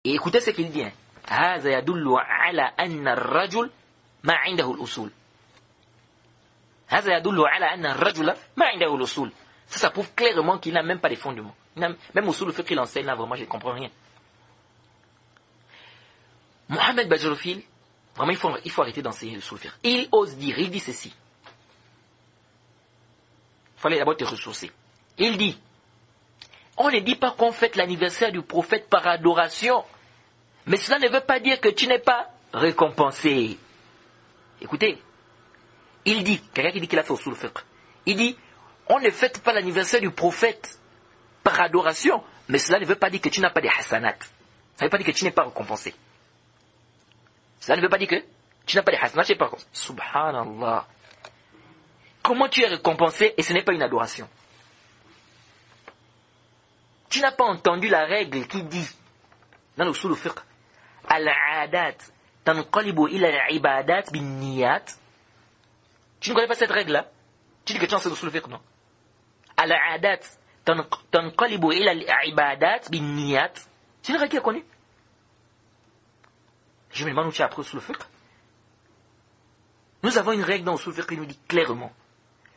Et écoutez ce qu'il dit. هذا يدل على أن الرجل ما عنده الأصول. هذا يدل على أن الرجل ما عنده الأصول. Ça prouve clairement qu'il n'a même pas de fondements. Même au le fait qu'il enseigne là, vraiment, je ne comprends rien. Mohamed Bajrofil, vraiment, il faut arrêter d'enseigner le soufir. Il ose dire, il dit ceci. Il fallait d'abord te ressourcer. Il dit, on ne dit pas qu'on fête l'anniversaire du prophète par adoration, mais cela ne veut pas dire que tu n'es pas récompensé. Écoutez, il dit, quelqu'un qui dit qu'il a fait au soufir, il dit, on ne fête pas l'anniversaire du prophète par adoration, mais cela ne veut pas dire que tu n'as pas de hasanat. Ça ne veut pas dire que tu n'es pas récompensé. Cela ne veut pas dire que tu n'as pas de hasanat, tu n'es pas récompensé. Subhanallah. Comment tu es récompensé et ce n'est pas une adoration? Tu n'as pas entendu la règle qui dit, dans le usul fiqh, al-adat tanqalibu ila al-ibadat bin niyat. Tu ne connais pas cette règle-là? Tu dis que tu en sais le usul fiqh, non? Al-adat tanqalibu ila al-ibadat bin niyat. C'est une règle qui est connue. Je me demande où tu as appris usul fiqh. Nous avons une règle dans le usul fiqh qui nous dit clairement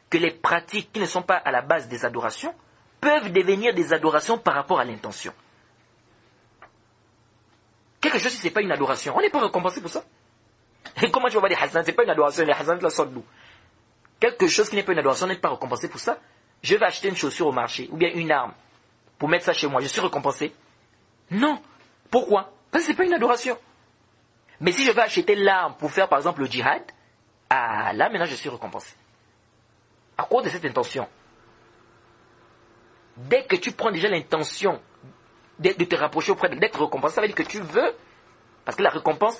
que les pratiques qui ne sont pas à la base des adorations peuvent devenir des adorations par rapport à l'intention. Quelque chose, si ce n'est pas une adoration, on n'est pas récompensé pour ça. Et comment tu vas voir des hasanats? Ce n'est pas une adoration, les hasanats la sortent d'où? Quelque chose qui n'est pas une adoration, on n'est pas récompensé pour ça. Je vais acheter une chaussure au marché, ou bien une arme, pour mettre ça chez moi, je suis récompensé? Non. Pourquoi? Parce que ce n'est pas une adoration. Mais si je vais acheter l'arme pour faire par exemple le djihad, ah là maintenant je suis récompensé. À cause de cette intention. Dès que tu prends déjà l'intention de te rapprocher auprès d'être récompensé, ça veut dire que tu veux, parce que la récompense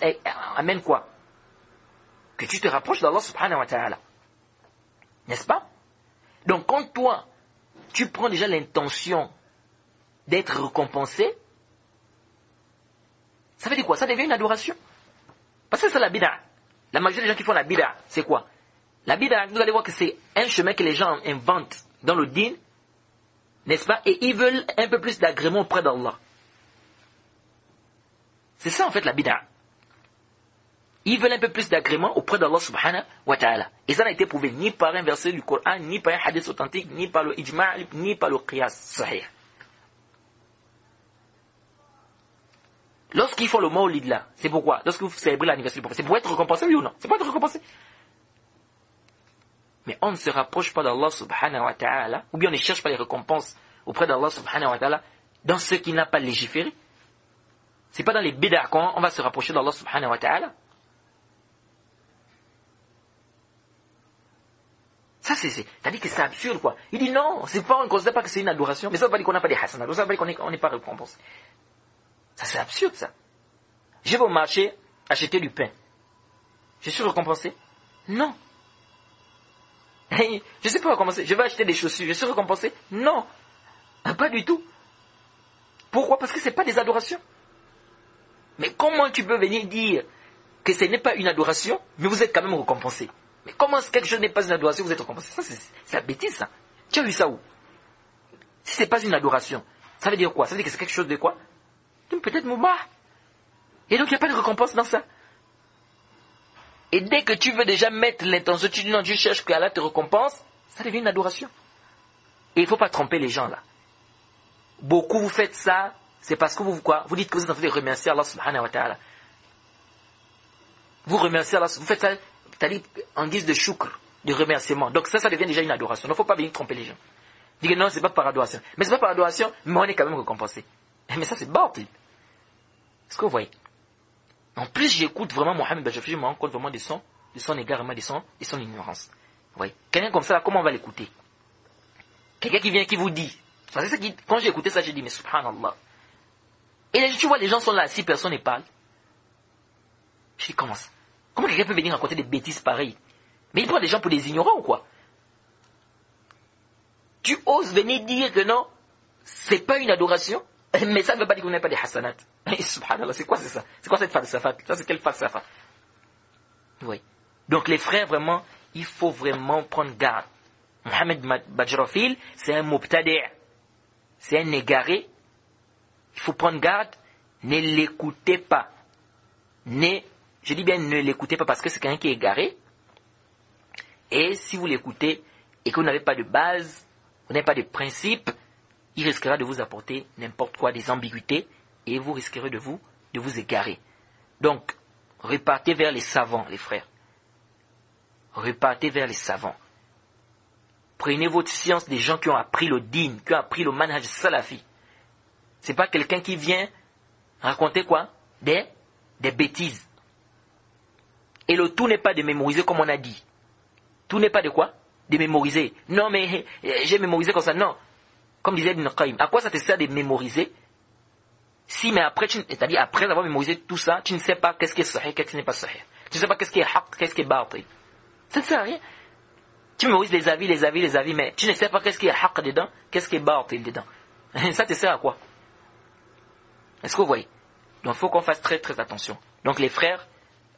amène quoi? Que tu te rapproches d'Allah subhanahu wa ta'ala. N'est-ce pas? Donc quand toi, tu prends déjà l'intention d'être récompensé, ça veut dire quoi? Ça devient une adoration. Parce que c'est la bid'a. La majorité des gens qui font la bid'a, c'est quoi? La bid'a, vous allez voir que c'est un chemin que les gens inventent dans le din, n'est-ce pas? Et ils veulent un peu plus d'agrément auprès d'Allah. C'est ça en fait la bid'a. Ils veulent un peu plus d'agrément auprès d'Allah subhanahu wa ta'ala. Et ça n'a été prouvé ni par un verset du Coran, ni par un hadith authentique, ni par le ijma', ni par le qiyas sahih. Lorsqu'ils font le mawlid là, c'est pourquoi? Lorsque vous célébrez l'anniversaire du prophète, c'est pour être récompensé, oui ou non? C'est pour être récompensé. Mais on ne se rapproche pas d'Allah subhanahu wa ta'ala, ou bien on ne cherche pas les récompenses auprès d'Allah subhanahu wa ta'ala dans ce qu'il n'a pas légiféré. C'est pas dans les bid'a qu'on va se rapprocher d'Allah subhanahu wa ta'ala. Ça c'est-à-dire que c'est absurde quoi. Il dit non, c'est pas, on ne considère pas que c'est une adoration, mais ça ne veut pas dire qu'on n'a pas des hasanats, ça ne veut pas dire qu'on n'est pas récompensé. Ça c'est absurde ça. Je vais au marché acheter du pain. Je suis récompensé? Non. Je ne suis pas récompensé. Je vais acheter des chaussures. Je suis récompensé? Non. Pas du tout. Pourquoi? Parce que ce n'est pas des adorations. Mais comment tu peux venir dire que ce n'est pas une adoration, mais vous êtes quand même récompensé? Mais comment quelque chose n'est pas une adoration, vous êtes récompensé? Ça c'est la bêtise ça. Tu as vu ça où? Si ce n'est pas une adoration, ça veut dire quoi? Ça veut dire que c'est quelque chose de quoi? Peut-être moubah. Et donc il n'y a pas de récompense dans ça. Et dès que tu veux déjà mettre l'intention, tu dis non, tu cherches qu'Allah te récompense, ça devient une adoration. Et il ne faut pas tromper les gens là. Beaucoup vous faites ça, c'est parce que vous quoi? Vous dites que vous êtes en train de remercier Allah subhanahu wa ta'ala. Vous remerciez Allah, vous faites ça, c'est-à-dire en guise de shukr, de remerciement. Donc ça devient déjà une adoration. Il ne faut pas venir tromper les gens. Dites que non, c'est pas par adoration. Mais c'est pas par adoration, mais on est quand même récompensé. Mais ça c'est bâtard. Est-ce que vous voyez? En plus, j'écoute vraiment Mohamed Bajrofil, je me rends compte vraiment de son égarement, de son ignorance. Vous voyez? Quelqu'un comme ça, là, comment on va l'écouter? Quelqu'un qui vient, qui vous dit. Parce que quand j'ai écouté ça, j'ai dit, mais subhanallah. Et tu vois, les gens sont là, assis, personne ne parle. Je dis, comment ça? Comment quelqu'un peut venir raconter des bêtises pareilles? Mais il prend des gens pour des ignorants ou quoi? Tu oses venir dire que non, c'est pas une adoration? Mais ça ne veut pas dire qu'on n'a pas des hasanats. Subhanallah, c'est quoi ça? C'est quoi cette falsafa? Ça, c'est quelle falsafa? Oui. Donc les frères, vraiment, il faut vraiment prendre garde. Mohamed Bajrofil, c'est un mubtadi', c'est un égaré. Il faut prendre garde. Ne l'écoutez pas. Je dis bien ne l'écoutez pas parce que c'est quelqu'un qui est égaré. Et si vous l'écoutez et que vous n'avez pas de base, vous n'avez pas de principe, il risquera de vous apporter n'importe quoi, des ambiguïtés, et vous risquerez de vous égarer. Donc, repartez vers les savants, les frères. Repartez vers les savants. Prenez votre science des gens qui ont appris le din, qui ont appris le manhaj salafi. C'est pas quelqu'un qui vient raconter quoi? Des bêtises. Et le tout n'est pas de mémoriser comme on a dit. Tout n'est pas de quoi? De mémoriser. Non mais j'ai mémorisé comme ça. Non. Comme disait Ibn Qayyim, à quoi ça te sert de mémoriser si mais après, c'est-à-dire après avoir mémorisé tout ça, tu ne sais pas qu'est-ce qui est sahih, qu'est-ce qui n'est pas sahih. Tu ne sais pas qu'est-ce qui est haqq, qu'est-ce qui est batil. Ça ne sert à rien. Tu mémorises les avis, mais tu ne sais pas qu'est-ce qui est haqq dedans, qu'est-ce qui est batil dedans. Ça te sert à quoi? Est-ce que vous voyez? Donc il faut qu'on fasse très très attention. Donc les frères,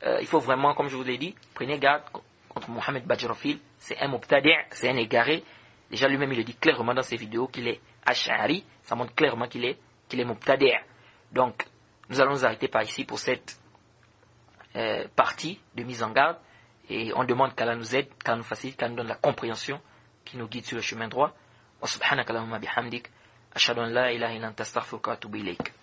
il faut vraiment, comme je vous l'ai dit, prenez garde contre Mohamed Bajrafil. C'est un mubtadi', c'est un égaré. Déjà lui-même il le dit clairement dans ses vidéos qu'il est ash'ari. Ça montre clairement qu'il est mubtadi'. Donc nous allons nous arrêter par ici pour cette partie de mise en garde. Et on demande qu'Allah nous aide, qu'Allah nous facilite, qu'Allah nous donne la compréhension qui nous guide sur le chemin droit. Wa subhanaka Allahumma bihamdik. Ashhadu an la ilaha illa anta astaghfiruka wa atubu ilayk.